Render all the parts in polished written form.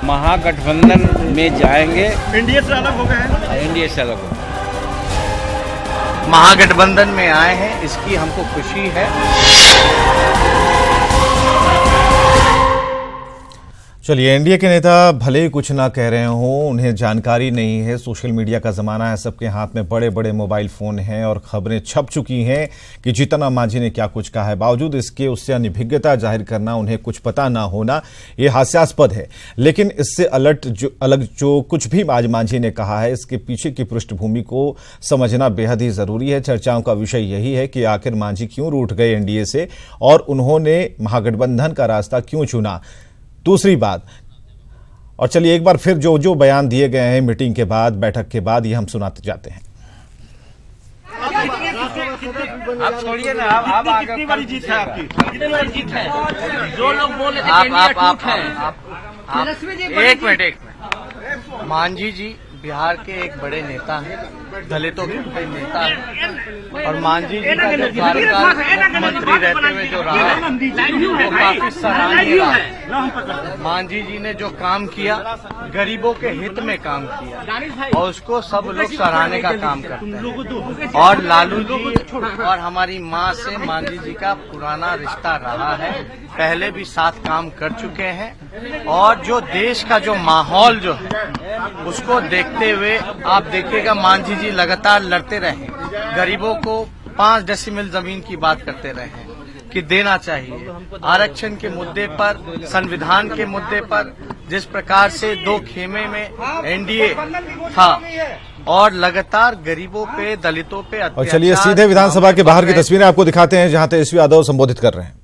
महागठबंधन में जाएंगे। एनडीए से अलग हो गए हैं। एनडीए से अलग हो, महागठबंधन में आए हैं, इसकी हमको खुशी है। चलिए, एनडीए के नेता भले ही कुछ ना कह रहे हों, उन्हें जानकारी नहीं है। सोशल मीडिया का ज़माना है, सबके हाथ में बड़े बड़े मोबाइल फ़ोन हैं और खबरें छप चुकी हैं कि जीतन राम मांझी ने क्या कुछ कहा है। बावजूद इसके उससे अनिभिज्ञता जाहिर करना, उन्हें कुछ पता ना होना, ये हास्यास्पद है। लेकिन इससे अलग जो कुछ भी आज मांझी ने कहा है, इसके पीछे की पृष्ठभूमि को समझना बेहद ही ज़रूरी है। चर्चाओं का विषय यही है कि आखिर मांझी क्यों रूठ गए एनडीए से और उन्होंने महागठबंधन का रास्ता क्यों चुना। दूसरी बात, और चलिए एक बार फिर जो बयान दिए गए हैं मीटिंग के बाद, बैठक के बाद, ये हम सुनाते जाते हैं। आप छोड़िए ना, आप कितनी बड़ी जीत है आपकी? कितनी बड़ी जीत है? जो लोग बोल रहे थे एक मिनट। मांझी जी बिहार के एक बड़े नेता हैं, दलितों के बड़े नेता हैं, और मांझी जी का जो कार्यकाल मुख्यमंत्री रहते हुए जो रहा वो काफी सराहनीय रहा। मांझी जी ने जो काम किया, गरीबों के हित में काम किया और उसको सब लोग सराहने का काम करते हैं। और लालू जी और हमारी माँ से मांझी जी का पुराना रिश्ता रहा है, पहले भी साथ काम कर चुके हैं। और जो देश का जो माहौल जो है उसको देखते हुए आप देखिएगा, मांझी जी लगातार लड़ते रहे, गरीबों को 5 डेसिमल जमीन की बात करते रहे कि देना चाहिए। आरक्षण के मुद्दे पर, संविधान के मुद्दे पर जिस प्रकार से 2 खेमे में एनडीए था और लगातार गरीबों पे, दलितों पे अत्याचार। और चलिए सीधे विधानसभा के बाहर की तस्वीरें आपको दिखाते हैं, जहां तेजस्वी यादव संबोधित कर रहे हैं।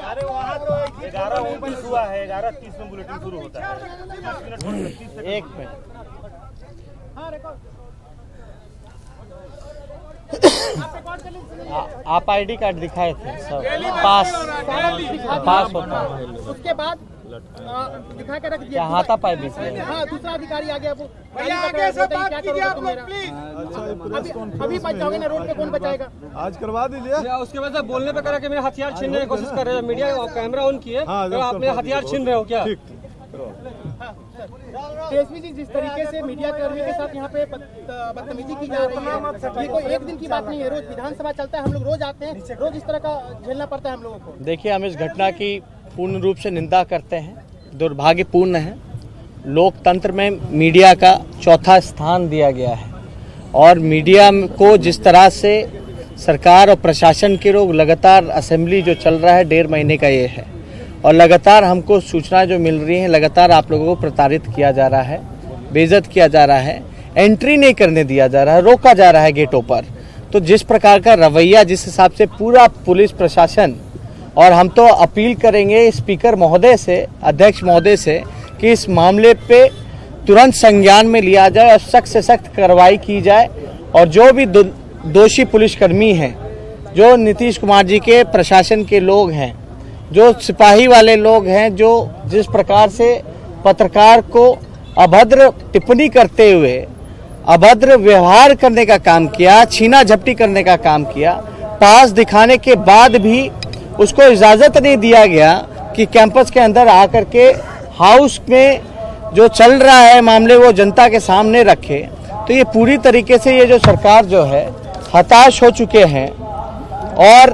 अरे वहाँ तो 11:29 हुआ है, 11:30 में बुलेटिन शुरू होता है। 1 मिनट। आप आईडी कार्ड दिखाए थे सब, पास होता है, उसके बाद दिखा के रख दिया। क्या हाथापाई भी किया? हाँ, दूसरा अधिकारी आ गया, वो आगे से बात कीजिए आप लोग प्लीज। अभी बचाओगे ना, रोड पे कौन बचाएगा? आज करवा दीजिए। उसके बाद बोलने पे करा कि मेरे हथियार छीनने की कोशिश कर रहे हैं, मीडिया कैमरा ऑन किए, तो आप मेरे हथियार छीन रहे हो क्या? तेजस्वी जी, जिस तरीके से मीडिया कर्मी के साथ यहाँ पे बदतमीजी की जा रही है, ये कोई एक दिन की बात नहीं है। रोज विधानसभा चलता है, हम लोग रोज आते हैं, रोज इस तरह का झेलना पड़ता है हम लोगों को। देखिए, हम इस घटना की पूर्ण रूप से निंदा करते हैं, दुर्भाग्यपूर्ण है। लोकतंत्र में मीडिया का चौथा स्थान दिया गया है और मीडिया को जिस तरह से सरकार और प्रशासन के लोग लगातार, असेंबली जो चल रहा है 1.5 महीने का ये है, और लगातार हमको सूचना जो मिल रही है, लगातार आप लोगों को प्रताड़ित किया जा रहा है, बेइज्जत किया जा रहा है, एंट्री नहीं करने दिया जा रहा है, रोका जा रहा है गेटों पर। तो जिस प्रकार का रवैया, जिस हिसाब से पूरा पुलिस प्रशासन, और हम तो अपील करेंगे स्पीकर महोदय से, अध्यक्ष महोदय से, कि इस मामले पे तुरंत संज्ञान में लिया जाए और सख्त से सख्त कार्रवाई की जाए। और जो भी दोषी पुलिसकर्मी हैं, जो नीतीश कुमार जी के प्रशासन के लोग हैं, जो सिपाही वाले लोग हैं, जो जिस प्रकार से पत्रकार को अभद्र टिप्पणी करते हुए अभद्र व्यवहार करने का काम किया, छीना झपटी करने का काम किया, पास दिखाने के बाद भी उसको इजाजत नहीं दिया गया कि कैंपस के अंदर आकर के हाउस में जो चल रहा है मामले वो जनता के सामने रखे। तो ये पूरी तरीके से ये जो सरकार जो है हताश हो चुके हैं, और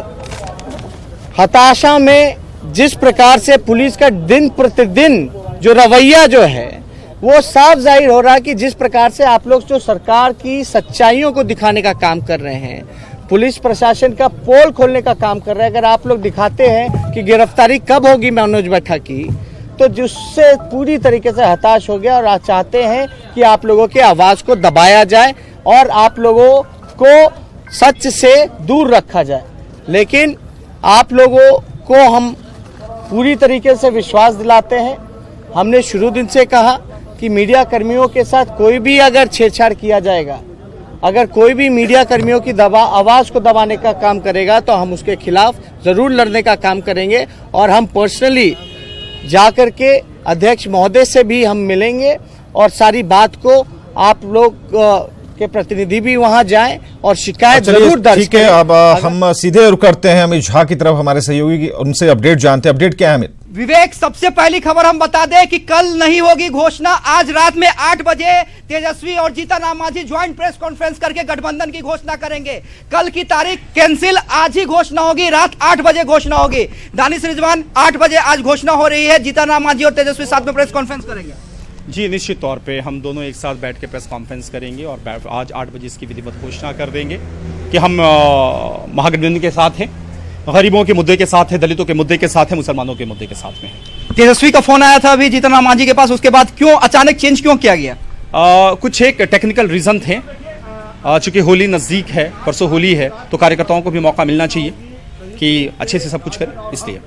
हताशा में जिस प्रकार से पुलिस का दिन प्रतिदिन जो रवैया जो है वो साफ जाहिर हो रहा है कि जिस प्रकार से आप लोग जो सरकार की सच्चाइयों को दिखाने का काम कर रहे हैं, पुलिस प्रशासन का पोल खोलने का काम कर रहे हैं। अगर आप लोग दिखाते हैं कि गिरफ्तारी कब होगी मनोज भट्टा की, तो जिससे पूरी तरीके से हताश हो गया और आज चाहते हैं कि आप लोगों की आवाज़ को दबाया जाए और आप लोगों को सच से दूर रखा जाए। लेकिन आप लोगों को हम पूरी तरीके से विश्वास दिलाते हैं। हमने शुरू दिन से कहा कि मीडिया कर्मियों के साथ कोई भी अगर छेड़छाड़ किया जाएगा, अगर कोई भी मीडिया कर्मियों की आवाज़ को दबाने का काम करेगा, तो हम उसके खिलाफ ज़रूर लड़ने का काम करेंगे। और हम पर्सनली जाकर के अध्यक्ष महोदय से भी हम मिलेंगे और सारी बात को आप लोग के प्रतिनिधि भी वहां जाएं और शिकायत चलिए, जरूर दर्ज ठीक है। करें। अब हम सीधे रुक करते हैं अमित झा की तरफ, हमारे सहयोगी की, उनसे अपडेट जानते हैं। अपडेट क्या है अमित? विवेक, सबसे पहली खबर हम बता दें कि कल नहीं होगी घोषणा। आज रात में 8 बजे तेजस्वी और Jitan Ram Manjhi joint press conference करके गठबंधन की घोषणा करेंगे। कल की तारीख कैंसिल, आज ही घोषणा होगी, रात 8 बजे घोषणा होगी। दानिश रिजवान, 8 बजे आज घोषणा हो रही है, जीतन राम मांझी और तेजस्वी साथ में प्रेस कॉन्फ्रेंस करेंगे। जी, निश्चित तौर पे हम दोनों एक साथ बैठ के प्रेस कॉन्फ्रेंस करेंगे और आज 8 बजे इसकी विधिवत घोषणा कर देंगे कि हम महागठबंधन के साथ हैं, गरीबों के मुद्दे के साथ है, दलितों के मुद्दे के साथ है, मुसलमानों के मुद्दे के साथ में है। तेजस्वी का फोन आया था अभी जीतन राम मांझी के पास, उसके बाद क्यों अचानक चेंज क्यों किया गया? कुछ एक टेक्निकल रीजन थे। चूंकि होली नज़दीक है, परसों होली है, तो कार्यकर्ताओं को भी मौका मिलना चाहिए कि अच्छे से सब कुछ करें, इसलिए।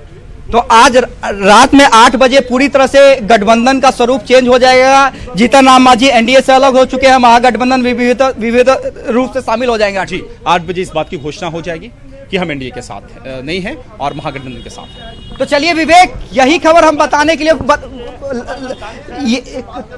तो आज रात में 8 बजे पूरी तरह से गठबंधन का स्वरूप चेंज हो जाएगा। जीतन राम मांझी एनडीए से अलग हो चुके हैं, महागठबंधन विविध रूप से शामिल हो जाएंगे। जी, 8 बजे इस बात की घोषणा हो जाएगी कि हम एनडीए के साथ नहीं हैं और महागठबंधन के साथ हैं। तो चलिए विवेक, यही खबर हम बताने के लिए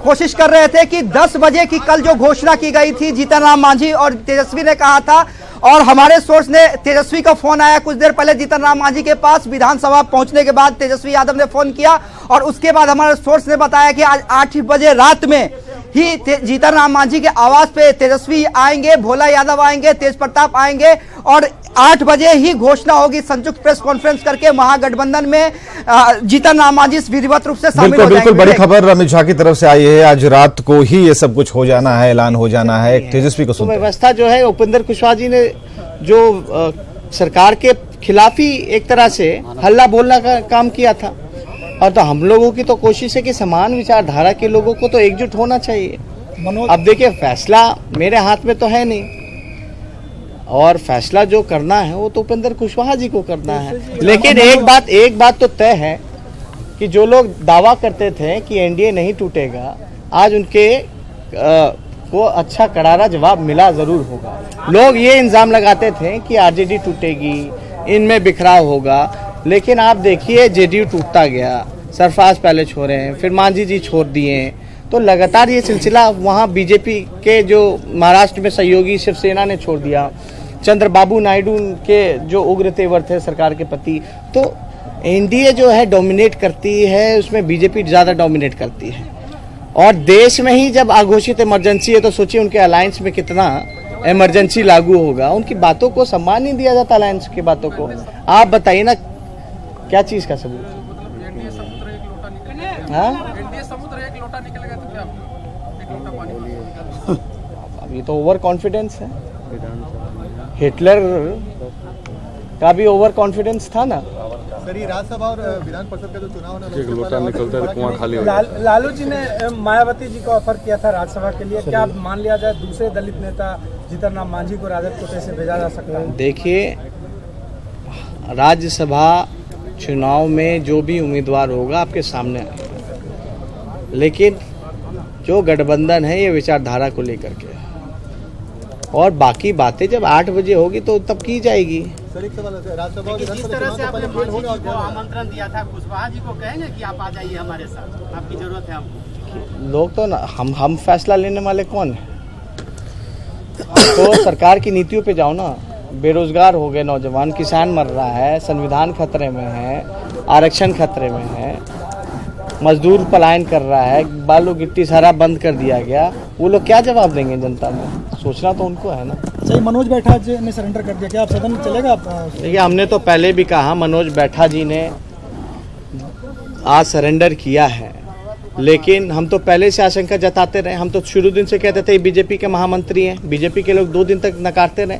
कोशिश कर रहे थे कि 10 बजे की कल जो घोषणा की गई थी, जीतन राम मांझी और तेजस्वी ने कहा था, और हमारे सोर्स ने, तेजस्वी का फोन आया कुछ देर पहले जीतन राम मांझी के पास। विधानसभा पहुंचने के बाद तेजस्वी यादव ने फोन किया और उसके बाद हमारे सोर्स ने बताया कि आज 8 बजे रात में ही जीतन राम मांझी के आवास पे तेजस्वी आएंगे, भोला यादव आएंगे, तेज प्रताप आएंगे और 8 बजे ही घोषणा होगी। संयुक्त प्रेस कॉन्फ्रेंस करके महागठबंधन में जीतन राम मांझी विधिवत रूप से शामिल हो जाएंगे। बिल्कुल बड़ी खबर अमित झा की तरफ से आई है, आज रात को ही ये सब कुछ हो जाना है, ऐलान हो जाना है। तेजस्वी को सुनते हैं। व्यवस्था जो है, उपेंद्र कुशवाहा जी ने जो सरकार के खिलाफ ही एक तरह से हल्ला बोलना का काम किया था, और तो हम लोगों की तो कोशिश है कि समान विचारधारा के लोगों को तो एकजुट होना चाहिए। अब देखिए, फैसला मेरे हाथ में तो है नहीं, और फैसला जो करना है वो तो उपेंद्र कुशवाहा जी को करना है। लेकिन एक बात तो तय है कि जो लोग दावा करते थे कि एनडीए नहीं टूटेगा, आज उनके को अच्छा करारा जवाब मिला जरूर होगा। लोग ये इल्जाम लगाते थे कि आरजेडी टूटेगी, इनमें बिखराव होगा, लेकिन आप देखिए जेडीयू टूटता गया, सरफराज पहले छोड़े हैं, फिर मांझी जी छोड़ दिए, तो लगातार ये सिलसिला। वहाँ बीजेपी के जो महाराष्ट्र में सहयोगी शिवसेना ने छोड़ दिया, चंद्रबाबू नायडू के जो उग्र तेवर थे सरकार के प्रति, तो एनडीए जो है डोमिनेट करती है, उसमें बीजेपी ज़्यादा डोमिनेट करती है। और देश में ही जब अघोषित इमरजेंसी है, तो सोचिए उनके अलायंस में कितना इमरजेंसी लागू होगा। उनकी बातों को सम्मान नहीं दिया जाता, अलायंस की बातों को। आप बताइए ना, क्या चीज़ का सबूत? अब ये तो ओवर कॉन्फिडेंस है। हिटलर का भी ओवर कॉन्फिडेंस था ना। सर, ये राज्यसभा और विधान परिषद का जो चुनाव होना, एक लोटा निकलता है तो कुआं खाली हो जाता है। लालू जी ने मायावती जी को ऑफर किया था राज्यसभा के लिए, क्या मान लिया जाए दूसरे दलित नेता जीतन राम मांझी को राजद कोटे से भेजा जा सकता है? देखिए, राज्यसभा चुनाव में जो भी उम्मीदवार होगा आपके सामने आएगा, लेकिन जो गठबंधन है ये विचारधारा को लेकर के, और बाकी बातें जब 8 बजे होगी तो तब की जाएगी। सर, एक सवाल है, राज्यसभा जिस तरह से आपने मांझी जी को आमंत्रण दिया था, कुशवाहा जी को कहेंगे कि आप आ जाइए हमारे साथ, आपकी जरूरत है हमको? लोग तो ना, हम फैसला लेने वाले कौन है? तो सरकार की नीतियों पे जाओ ना। बेरोजगार हो गए नौजवान, किसान मर रहा है, संविधान खतरे में है, आरक्षण खतरे में है, मजदूर पलायन कर रहा है, बालू गिट्टी सारा बंद कर दिया गया। वो लोग क्या जवाब देंगे जनता में? सोचना तो उनको है ना। सही, मनोज बैठा जी ने सरेंडर कर दिया, क्या आप सदन में चलेगा? देखिए, हमने तो पहले भी कहा, मनोज बैठा जी ने आज सरेंडर किया है, लेकिन हम तो पहले से आशंका जताते रहे। हम तो शुरू दिन से कहते थे बीजेपी के महामंत्री हैं, बीजेपी के लोग 2 दिन तक नकारते रहे,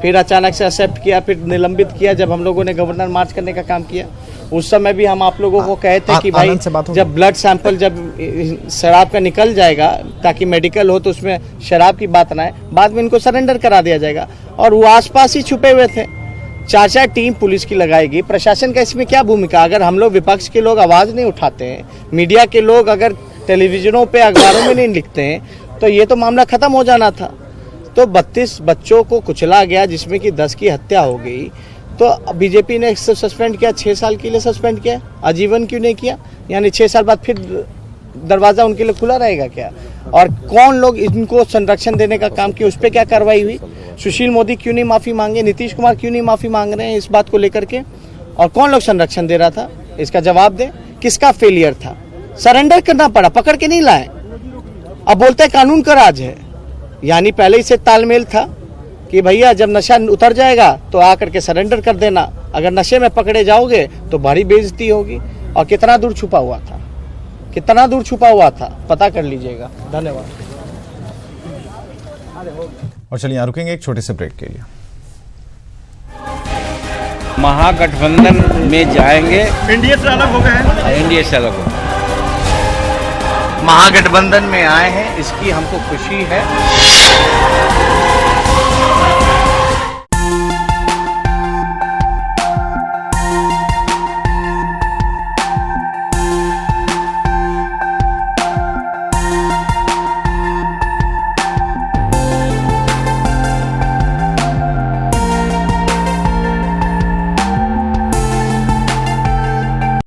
फिर अचानक से एक्सेप्ट किया, फिर निलंबित किया। जब हम लोगों ने गवर्नर मार्च करने का काम किया, उस समय भी हम आप लोगों को कहते कि भाई जब ब्लड सैंपल, जब शराब का निकल जाएगा ताकि मेडिकल हो तो उसमें शराब की बात ना आए, बाद में इनको सरेंडर करा दिया जाएगा। और वो आसपास ही छुपे हुए थे। 4 टीम पुलिस की लगाएगी, प्रशासन का इसमें क्या भूमिका? अगर हम लोग विपक्ष के लोग आवाज़ नहीं उठाते हैं, मीडिया के लोग अगर टेलीविजनों पे अखबारों में नहीं लिखते हैं, तो ये तो मामला खत्म हो जाना था। तो 32 बच्चों को कुचला गया, जिसमें कि 10 की हत्या हो गई। तो बीजेपी ने सस्पेंड किया, 6 साल के लिए सस्पेंड किया, आजीवन क्यों नहीं किया? यानी 6 साल बाद फिर दरवाजा उनके लिए खुला रहेगा क्या? और कौन लोग इनको संरक्षण देने का काम किया, उस पर क्या कार्रवाई हुई? सुशील मोदी क्यों नहीं माफी मांगे? नीतीश कुमार क्यों नहीं माफी मांग रहे हैं इस बात को लेकर के? और कौन लोग संरक्षण दे रहा था, इसका जवाब दे। किसका फेलियर था? सरेंडर करना पड़ा, पकड़ के नहीं लाए। अब बोलते हैं कानून का राज है, यानी पहले ही से तालमेल था कि भैया जब नशा उतर जाएगा तो आकर के सरेंडर कर देना, अगर नशे में पकड़े जाओगे तो भारी बेइज्जती होगी। और कितना दूर छुपा हुआ था, कितना दूर छुपा हुआ था, पता कर लीजिएगा। धन्यवाद। और चलिए यहाँ रुकेंगे एक छोटे से ब्रेक के लिए। महागठबंधन में जाएंगे, एनडीए से अलग हो गए हैं। एनडीए से अलग हो, महागठबंधन में आए हैं, इसकी हमको खुशी है।